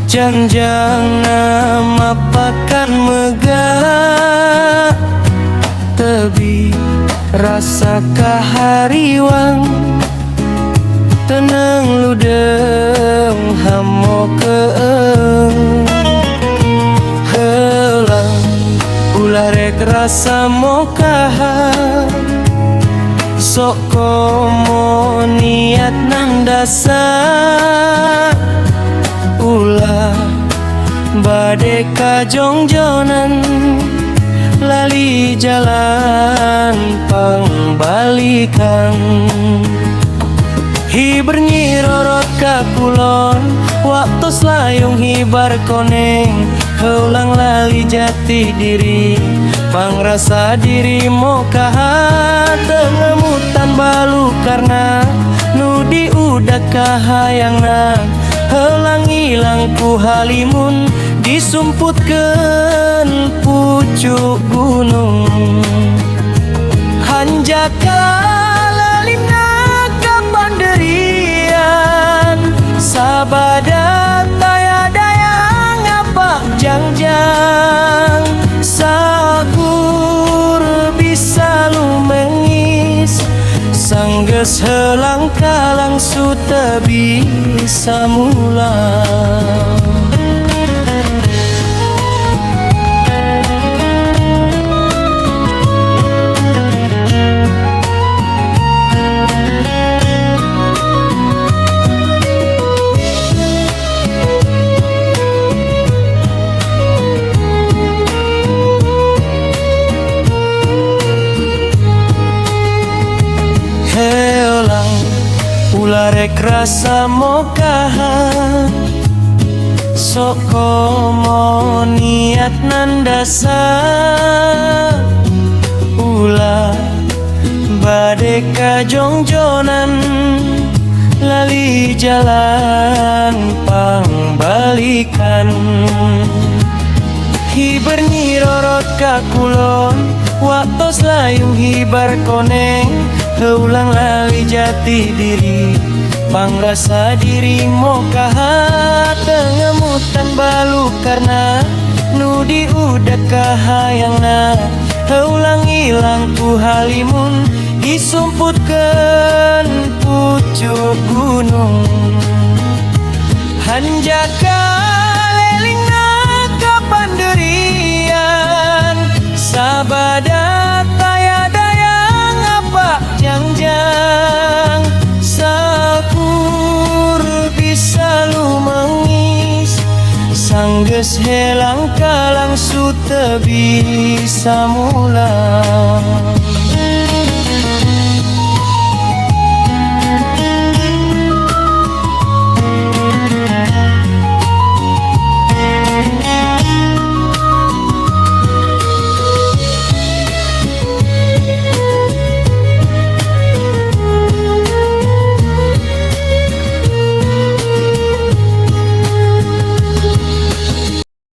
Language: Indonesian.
Janjang nama pakan megah tebi rasa kahariwang tenang ludeng hamo keeng helang ulah rek rasa mokahan sok komo niat nan dasar ulah bade kajongjonan lali jalan pangbalikan hiber nyirorot kakulon waktu selayung hibar koneng heulang lali jati diri pangrasa diri mokahat tengemutan balu karena nudi udah kahayangna heulang ilang ku halimun disumputkeun pucuk gunung hanjaka lalina ka panderian sabada tayadayang apa jangjang sakur bisa lumengis sanggeus helang kalang suta bisa mulang ulah rek rasa mokahan sok komo niat nan dasar ulah bade kajongjonan lali jalan pangbalikan hiber nyirorot kakulon waktu selayung hibar koneng heulang lali jati diri pangrasa diri mokahat tengemutan balu karena nudi udah kahayangna heulang ilang ku halimun disumputkeun pucuk gunung hanjaka lelingna ka panderian sabada tayadayang apa jangjang sakur bisa lumengis sanggeus helang kalang suta bisa mulang